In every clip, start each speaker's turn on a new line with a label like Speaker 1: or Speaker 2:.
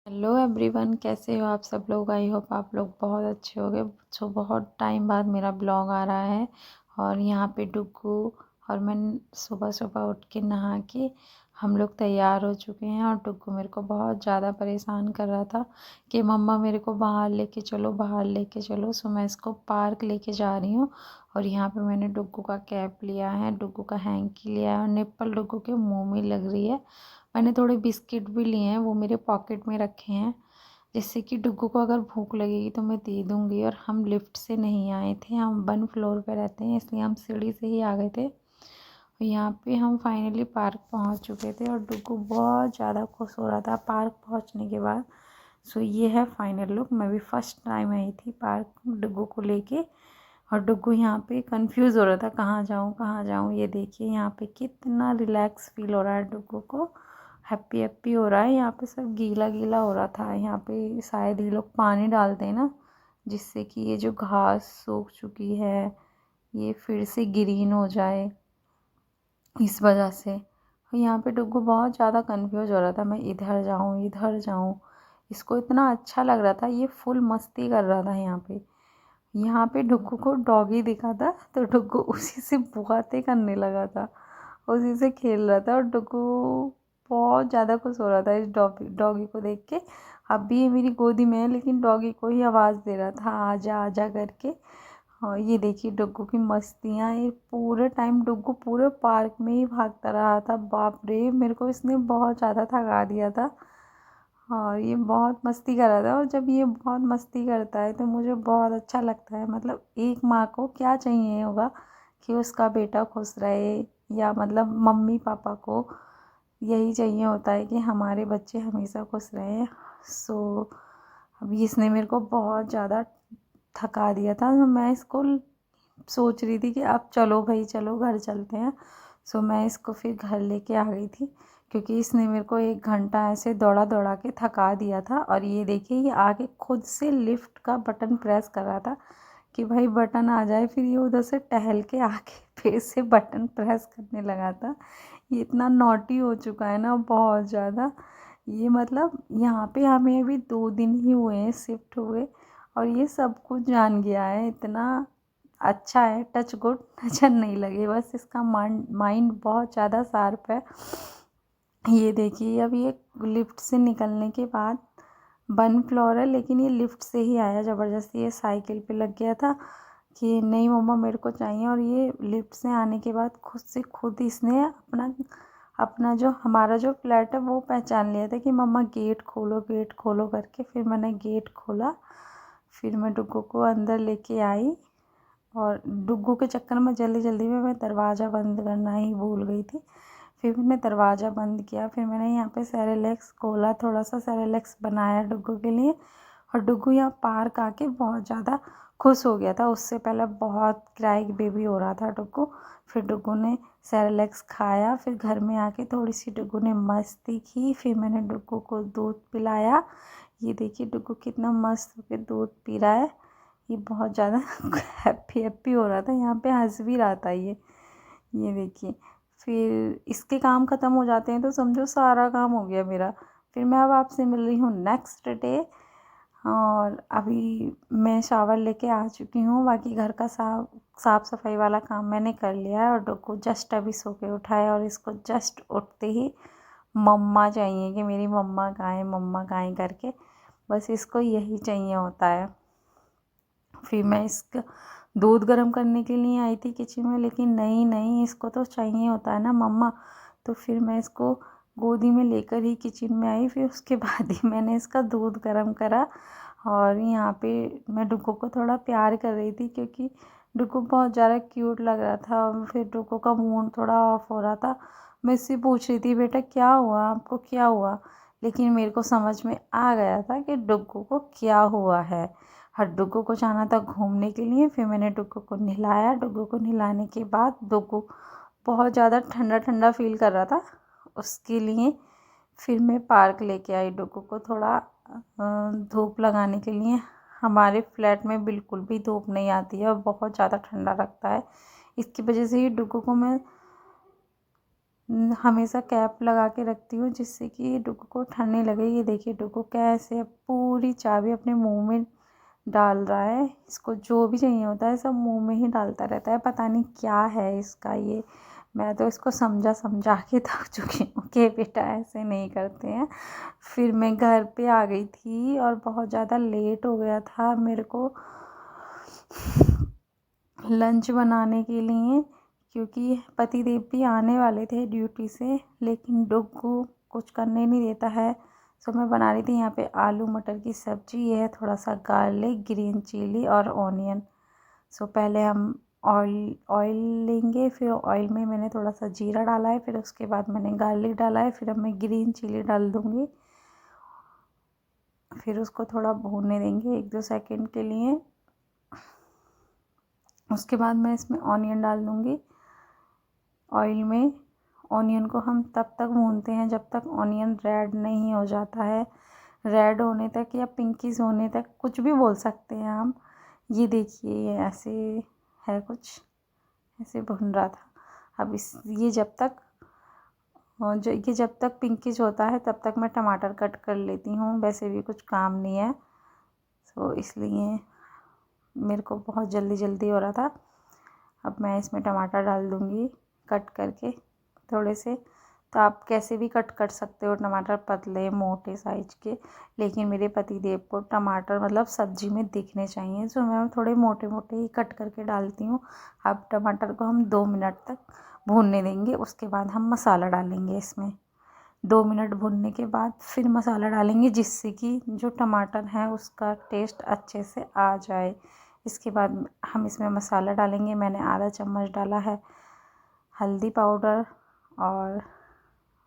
Speaker 1: Hello everyone, कैसे हो आप सब लोग। आई होप आप लोग बहुत अच्छे होंगे। बहुत टाइम बाद मेरा ब्लॉग आ रहा है और यहाँ पे डुग्गू और मैं सुबह सुबह उठ के नहा के हम लोग तैयार हो चुके हैं। और डुग्गू मेरे को बहुत ज़्यादा परेशान कर रहा था कि मम्मा मेरे को बाहर लेके चलो, बाहर लेके चलो। सो मैं इसको पार्क लेके जा रही हूँ। और यहाँ पे मैंने डुग्गू का कैप लिया है, डुग्गू का हैंकी लिया है और निप्पल डुग्गू के मुँह में लग रही है। मैंने थोड़े बिस्किट भी लिए हैं, वो मेरे पॉकेट में रखे हैं, जिससे कि डुग्गू को अगर भूख लगेगी तो मैं दे दूँगी। और हम लिफ्ट से नहीं आए थे, हम 1 फ्लोर पे रहते हैं, इसलिए हम सीढ़ी से ही आ गए थे। और यहाँ पे हम फाइनली पार्क पहुँच चुके थे और डुग्गू बहुत ज़्यादा खुश हो रहा था पार्क पहुँचने के बाद। सो ये है फाइनल लुक। मैं भी फर्स्ट टाइम आई थी पार्क डुग्गू को लेके। और डुग्गू यहाँ पे कंफ्यूज हो रहा था, कहाँ जाऊँ कहाँ जाऊँ। ये देखिए यहाँ पे कितना रिलैक्स फील हो रहा है डुग्गू को, हैप्पी हैप्पी हो रहा है। यहाँ पे सब गीला गीला हो रहा था। यहाँ पे शायद ये लोग पानी डालते हैं ना, जिससे कि ये जो घास सूख चुकी है ये फिर से ग्रीन हो जाए, इस वजह से। और यहाँ पे डुग्गू बहुत ज़्यादा कंफ्यूज हो रहा था, मैं इधर जाऊँ इधर जाऊँ। इसको इतना अच्छा लग रहा था, ये फुल मस्ती कर रहा था। यहाँ पे डुग्गू को डॉगी दिखा था तो डुग्गू उसी से बातें करने लगा था, उसी से खेल रहा था। और डुग्गू बहुत ज़्यादा खुश हो रहा था इस डॉगी को देख के। अब भी ये मेरी गोदी में है, लेकिन डॉगी को ही आवाज़ दे रहा था आजा आजा करके। और ये देखिए डुग्गू की मस्तियाँ, ये पूरे टाइम डुग्गू पूरे पार्क में ही भागता रहा था। बाप रे, मेरे को इसने बहुत ज़्यादा थका दिया था। और ये बहुत मस्ती कर रहा था। और जब ये बहुत मस्ती करता है तो मुझे बहुत अच्छा लगता है। मतलब एक माँ को क्या चाहिए होगा कि उसका बेटा खुश रहे, या मतलब मम्मी पापा को यही चाहिए होता है कि हमारे बच्चे हमेशा खुश रहें। सो अभी इसने मेरे को बहुत ज़्यादा थका दिया था, तो मैं इसको सोच रही थी कि अब चलो भाई चलो घर चलते हैं। सो मैं इसको फिर घर लेके आ गई थी, क्योंकि इसने मेरे को 1 घंटा ऐसे दौड़ा दौड़ा के थका दिया था। और ये देखिए ये आके खुद से लिफ्ट का बटन प्रेस कर रहा था कि भाई बटन आ जाए। फिर ये उधर से टहल के आके फिर से बटन प्रेस करने लगा था। ये इतना नॉटी हो चुका है ना, बहुत ज़्यादा। ये मतलब यहाँ पे हमें अभी 2 दिन ही हुए हैं शिफ्ट हुए, और ये सब कुछ जान गया है। इतना अच्छा है, टच गुड नज़र नहीं लगे, बस इसका माइंड बहुत ज़्यादा शार्प है। ये देखिए अब ये लिफ्ट से निकलने के बाद 1 फ्लोर है, लेकिन ये लिफ्ट से ही आया ज़बरदस्ती। ये साइकिल पे लग गया था कि नहीं मम्मा मेरे को चाहिए। और ये लिफ्ट से आने के बाद खुद से खुद इसने अपना अपना जो हमारा जो फ्लैट है वो पहचान लिया था कि मम्मा गेट खोलो करके। फिर मैंने गेट खोला, फिर मैं डुग्गू को अंदर लेके आई। और डुग्गू के चक्कर में जल्दी जल्दी में मैं दरवाज़ा बंद करना ही भूल गई थी। फिर मैंने दरवाज़ा बंद किया, फिर मैंने यहाँ पे सेरेलैक्स खोला, थोड़ा सा सेरेलैक्स बनाया डुग्गू के लिए। और डुग्गू यहाँ पार्क आके बहुत ज़्यादा खुश हो गया था। उससे पहले बहुत क्राइक बेबी हो रहा था डुग्गू। फिर डुग्गू ने सेरेलैक्स खाया, फिर घर में आके थोड़ी सी डुग्गू ने मस्ती की। फिर मैंने डुग्गू को दूध पिलाया। ये देखिए डुग्गू कितना मस्त होकर दूध पी रहा है। ये बहुत ज़्यादा हैप्पी हैप्पी हो रहा था, यहाँ पे हंस भी रहा था ये देखिए। फिर इसके काम ख़त्म हो जाते हैं तो समझो सारा काम हो गया मेरा। फिर मैं अब आपसे मिल रही हूँ नेक्स्ट डे। और अभी मैं शावर लेके आ चुकी हूँ। बाकी घर का साफ़ सफाई वाला काम मैंने कर लिया है। और डुग्गू जस्ट अभी सो के उठा है, और इसको जस्ट उठते ही मम्मा चाहिए कि मेरी मम्मा कहाँ है करके। बस इसको यही चाहिए होता है। फिर मैं इसका दूध गर्म करने के लिए आई थी किचन में, लेकिन नहीं नहीं इसको तो चाहिए होता है ना मम्मा। तो फिर मैं इसको गोदी में लेकर ही किचन में आई। फिर उसके बाद ही मैंने इसका दूध गर्म करा। और यहाँ पे मैं डुग्गू को थोड़ा प्यार कर रही थी, क्योंकि डुग्गू बहुत ज़्यादा क्यूट लग रहा था। और फिर डुग्गू का मूड थोड़ा ऑफ हो रहा था। मैं इससे पूछ रही थी बेटा क्या हुआ, आपको क्या हुआ। लेकिन मेरे को समझ में आ गया था कि डुग्गू को क्या हुआ है। हर डुग्गू को जाना था घूमने के लिए। फिर मैंने डुग्गू को नहलाया। डुग्गू को नहलाने के बाद डुग्गू बहुत ज़्यादा ठंडा ठंडा फील कर रहा था, उसके लिए फिर मैं पार्क लेके आई डुग्गू को थोड़ा धूप लगाने के लिए। हमारे फ्लैट में बिल्कुल भी धूप नहीं आती है और बहुत ज़्यादा ठंडा लगता है। इसकी वजह से ही डुग्गू को मैं हमेशा कैप लगा के रखती हूँ जिससे कि डुग्गू को ठंड नहीं लगे। ये देखिए डुग्गू कैसे अब पूरी चाबी अपने मुंह में डाल रहा है। इसको जो भी चाहिए होता है सब मुंह में ही डालता रहता है, पता नहीं क्या है इसका ये। मैं तो इसको समझा समझा के थक चुकी हूँ कि बेटा ऐसे नहीं करते हैं। फिर मैं घर पे आ गई थी और बहुत ज़्यादा लेट हो गया था मेरे को लंच बनाने के लिए, क्योंकि पतिदेव भी आने वाले थे ड्यूटी से, लेकिन डुग्गू कुछ करने नहीं देता है। सो मैं बना रही थी यहाँ पे आलू मटर की सब्ज़ी। ये है थोड़ा सा गार्लिक, ग्रीन चिली और ऑनियन। सो पहले हम ऑयल लेंगे, फिर ऑयल में मैंने थोड़ा सा जीरा डाला है, फिर उसके बाद मैंने गार्लिक डाला है, फिर अब मैं ग्रीन चिली डाल दूँगी। फिर उसको थोड़ा भूनने देंगे 1-2 सेकंड के लिए। उसके बाद मैं इसमें ऑनियन डाल दूँगी ऑयल में। ऑनियन को हम तब तक भूनते हैं जब तक ऑनियन रेड नहीं हो जाता है। रेड होने तक या पिंकिश होने तक, कुछ भी बोल सकते हैं हम। ये देखिए ये ऐसे है, कुछ ऐसे भुन रहा था। अब ये जब तक पिंकिश होता है तब तक मैं टमाटर कट कर लेती हूँ। वैसे भी कुछ काम नहीं है, तो इसलिए मेरे को बहुत जल्दी हो रहा था। अब मैं इसमें टमाटर डाल दूँगी कट करके थोड़े से। तो आप कैसे भी कट कर सकते हो टमाटर, पतले मोटे साइज के, लेकिन मेरे पतिदेव को टमाटर मतलब सब्ज़ी में दिखने चाहिए, तो मैं थोड़े मोटे मोटे ही कट करके डालती हूँ। अब टमाटर को हम 2 मिनट तक भूनने देंगे। उसके बाद हम मसाला डालेंगे इसमें। 2 मिनट भूनने के बाद फिर मसाला डालेंगे, जिससे कि जो टमाटर है उसका टेस्ट अच्छे से आ जाए। इसके बाद हम इसमें मसाला डालेंगे। मैंने आधा चम्मच डाला है हल्दी पाउडर और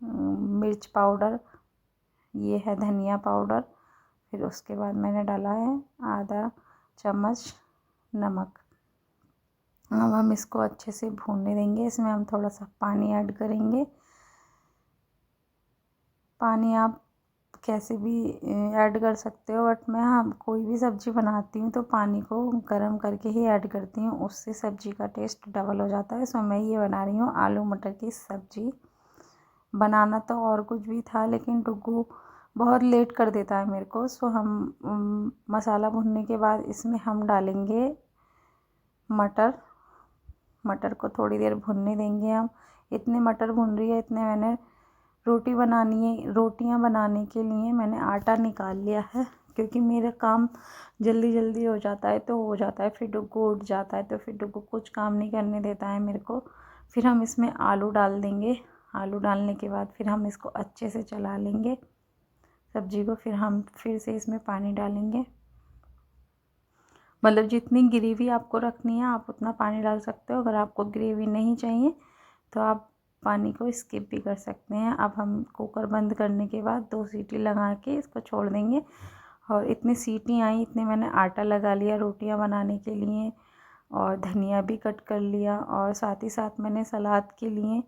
Speaker 1: मिर्च पाउडर, ये है धनिया पाउडर। फिर उसके बाद मैंने डाला है आधा चम्मच नमक। अब हम इसको अच्छे से भूनने देंगे। इसमें हम थोड़ा सा पानी ऐड करेंगे। पानी आप कैसे भी ऐड कर सकते हो, बट मैं कोई भी सब्ज़ी बनाती हूँ तो पानी को गर्म करके ही ऐड करती हूँ, उससे सब्ज़ी का टेस्ट डबल हो जाता है। सो मैं ये बना रही हूँ आलू मटर की सब्ज़ी। बनाना तो और कुछ भी था, लेकिन डुग्गू बहुत लेट कर देता है मेरे को। सो हम मसाला भुनने के बाद इसमें हम डालेंगे मटर को थोड़ी देर भुनने देंगे हम। इतने मटर भुन रही है, इतने मैंने रोटियां बनाने के लिए मैंने आटा निकाल लिया है, क्योंकि मेरा काम जल्दी हो जाता है तो हो जाता है। फिर डुग्गू उठ जाता है तो फिर डुग्गू कुछ काम नहीं करने देता है मेरे को। फिर हम इसमें आलू डाल देंगे। आलू डालने के बाद फिर हम इसको अच्छे से चला लेंगे सब्ज़ी को। फिर हम फिर से इसमें पानी डालेंगे। मतलब जितनी ग्रेवी आपको रखनी है आप उतना पानी डाल सकते हो। अगर आपको ग्रेवी नहीं चाहिए तो आप पानी को स्किप भी कर सकते हैं। अब हम कुकर बंद करने के बाद 2 सीटी लगा के इसको छोड़ देंगे। और इतनी सीटी आई, इतने मैंने आटा लगा लिया रोटियां बनाने के लिए, और धनिया भी कट कर लिया, और साथ ही साथ मैंने सलाद के लिए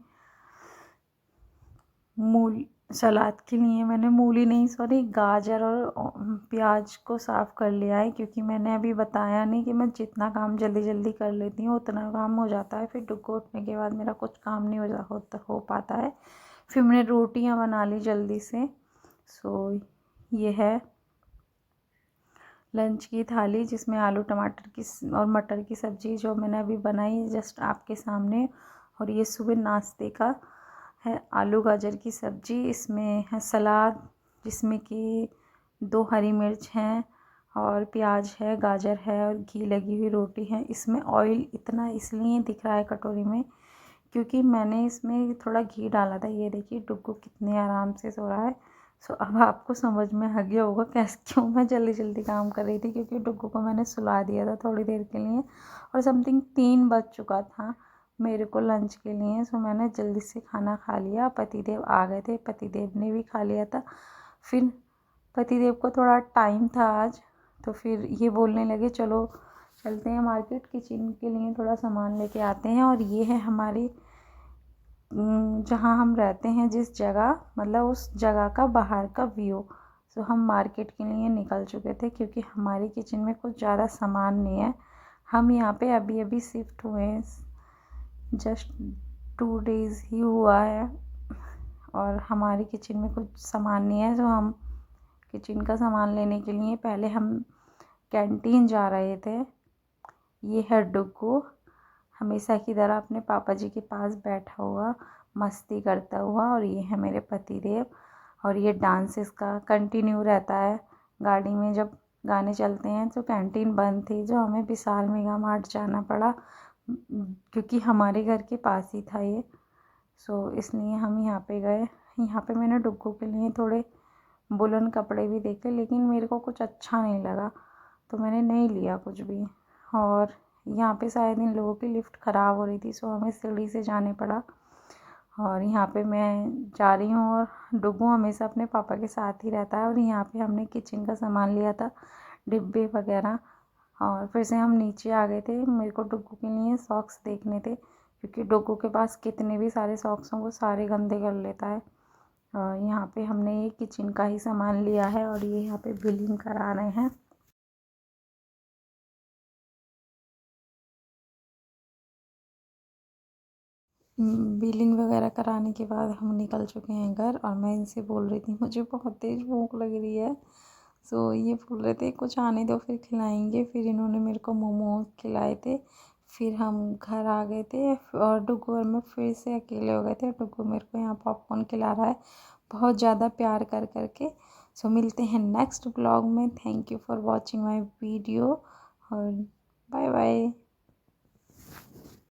Speaker 1: मैंने मूली नहीं, सॉरी, गाजर और प्याज को साफ़ कर लिया है, क्योंकि मैंने अभी बताया नहीं कि मैं जितना काम जल्दी कर लेती हूँ उतना काम हो जाता है। फिर डुग्गू उठने के बाद मेरा कुछ काम नहीं हो पाता है। फिर मैंने रोटियां बना ली जल्दी से। सो ये है लंच की थाली, जिसमें आलू टमाटर की और मटर की सब्ज़ी जो मैंने अभी बनाई जस्ट आपके सामने। और ये सुबह नाश्ते का है आलू गाजर की सब्ज़ी। इसमें है सलाद, जिसमें कि 2 हरी मिर्च हैं और प्याज है, गाजर है और घी लगी हुई रोटी है। इसमें ऑयल इतना इसलिए दिख रहा है कटोरी में क्योंकि मैंने इसमें थोड़ा घी डाला था। ये देखिए डुग्गू कितने आराम से सो रहा है। सो अब आपको समझ में आ गया होगा कैसे क्यों मैं जल्दी काम कर रही थी, क्योंकि डुग्गू को मैंने सुला दिया था थोड़ी देर के लिए और समथिंग 3 बज चुका था मेरे को लंच के लिए। सो मैंने जल्दी से खाना खा लिया। पतिदेव आ गए थे, पतिदेव ने भी खा लिया था। फिर पतिदेव को थोड़ा टाइम था आज, तो फिर ये बोलने लगे चलो चलते हैं मार्केट, किचन के लिए थोड़ा सामान लेके आते हैं। और ये है हमारी जहाँ हम रहते हैं जिस जगह, मतलब उस जगह का बाहर का व्यू। सो हम मार्केट के लिए निकल चुके थे, क्योंकि हमारी किचन में कुछ ज़्यादा सामान नहीं है। हम यहाँ पे अभी शिफ्ट हुए हैं, जस्ट 2 डेज़ ही हुआ है और हमारी किचन में कुछ सामान नहीं है, तो हम किचन का सामान लेने के लिए पहले हम कैंटीन जा रहे थे। ये है डुग्गू, हमेशा की तरह अपने पापा जी के पास बैठा हुआ मस्ती करता हुआ। और ये है मेरे पति देव, और ये डांस इसका कंटिन्यू रहता है। गाड़ी में जब गाने चलते हैं तो कैंटीन बंद थी, जो हमें विशाल मेगा मार्ट जाना पड़ा क्योंकि हमारे घर के पास ही था ये। सो इसलिए हम यहाँ पे गए। यहाँ पे मैंने डुग्गू के लिए थोड़े वुलन कपड़े भी देखे, लेकिन मेरे को कुछ अच्छा नहीं लगा तो मैंने नहीं लिया कुछ भी। और यहाँ पे शायद इन लोगों की लिफ्ट ख़राब हो रही थी, सो हमें सीढ़ी से जाने पड़ा। और यहाँ पे मैं जा रही हूँ और डुग्गू हमेशा अपने पापा के साथ ही रहता है। और यहाँ पे हमने किचन का सामान लिया था, डिब्बे वगैरह। और फिर से हम नीचे आ गए थे। मेरे को डुग्गू के लिए सॉक्स देखने थे, क्योंकि डुग्गू के पास कितने भी सारे सॉक्स हों वो सारे गंदे कर लेता है। यहाँ पे हमने ये किचन का ही सामान लिया है और ये यहाँ पे बिलिंग करा रहे हैं। बिलिंग वगैरह कराने के बाद हम निकल चुके हैं घर, और मैं इनसे बोल रही थी मुझे बहुत तेज़ भूख लग रही है। सो ये बोल रहे थे कुछ आने दो फिर खिलाएंगे। फिर इन्होंने मेरे को मोमोज खिलाए थे। फिर हम घर आ गए थे और डुग्गू और मैं फिर से अकेले हो गए थे। डुग्गू मेरे को यहाँ पॉपकॉर्न खिला रहा है बहुत ज़्यादा प्यार कर करके। सो मिलते हैं नेक्स्ट ब्लॉग में। Thank you for watching my video और बाय बाय।